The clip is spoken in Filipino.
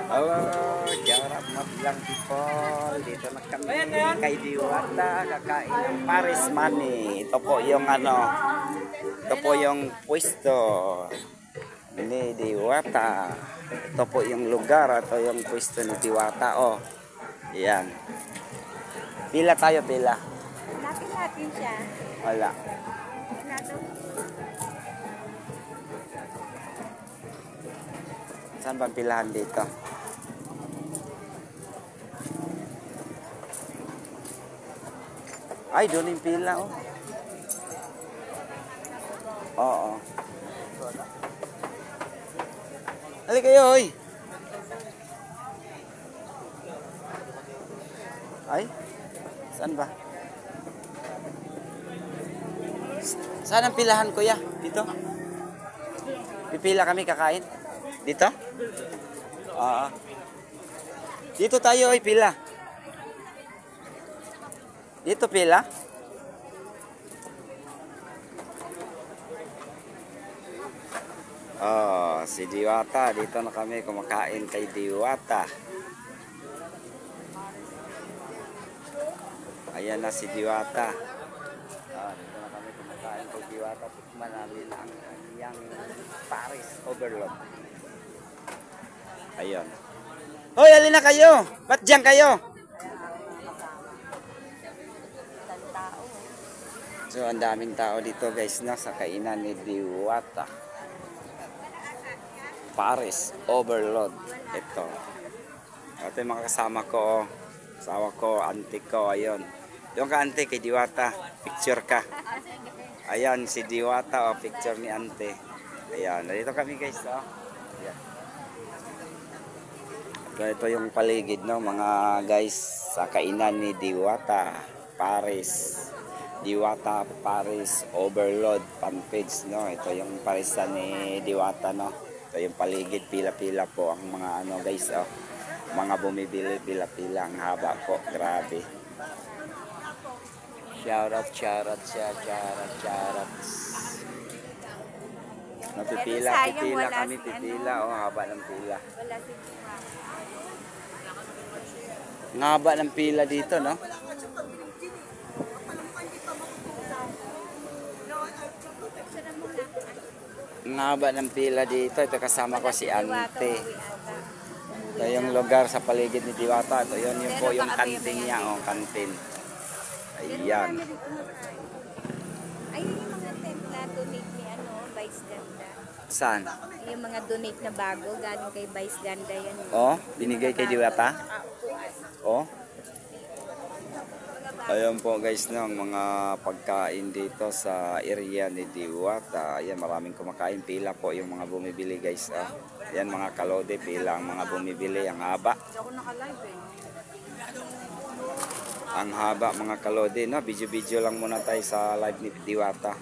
Hello, Jarap Madlang people. Dito na kami kay Diwata, kakain ng Paris Money. Ito po yung ito po yung pwesto ni Diwata. Ito po yung lugar, ito yung pwesto ni Diwata. Oh, yan. Pila tayo, pila. Lapin natin siya. Wala. Saan bang pilahan dito? Ay, doon yung pila, oh. Oo. Halika kayo, hoy. Ay, saan ba? Saan ang pilahan, kuya? Dito? Pipila kami kakain? Dito? Oo. Dito tayo, ay pila. Dito pila? Oh, si Diwata. Dito na kami kumakain kay Diwata. Ayan na si Diwata. Dito na kami kumakain kay Diwata. Tikman namin ang kanyang Paris Overload. Ayun. Hoy, alin na kayo? Ba't dyan kayo? So, ang daming tao dito guys na sa kainan ni Diwata. Paris Overload. Ito. Ito yung mga kasama ko. Asawa ko, auntie ko. Ayun. Yung ka auntie kay Diwata. Picture ka. Ayan si Diwata. Picture ni auntie. Ayan. Dito kami guys. Ayan. Ito yung paligid, no, mga guys, sa kainan ni Diwata Paris. Diwata Paris Overload fan page, no. Ito yung parisan ni Diwata, no. Ito yung paligid, pila-pila po ang mga guys, mga bumibili, pila-pila, ang haba po, grabe. Shoutout napipila kami, pipila, haba ng pila. Ang haba ng pila dito, no? Ang haba ng pila dito. Ito kasama ko si Ante. Ito yung lugar sa paligid ni Diwata. Ito yun po yung kantin niya. Oh, kantin. Ayan. Ay, yung mga tent na donate ni Vice Ganda. Saan? Yung mga donate na bago, galing kay Vice Ganda yan. Oh, binigay kay Diwata? Oh. Ayan po guys, no, mga pagkain dito sa area ni Diwata. Ayan, maraming kumakain, pila po yung mga bumibili guys. Ayan, mga kalode, pila ang mga bumibili, ang haba. Ang haba mga kalode, no. Video lang muna tayo sa live ni Diwata.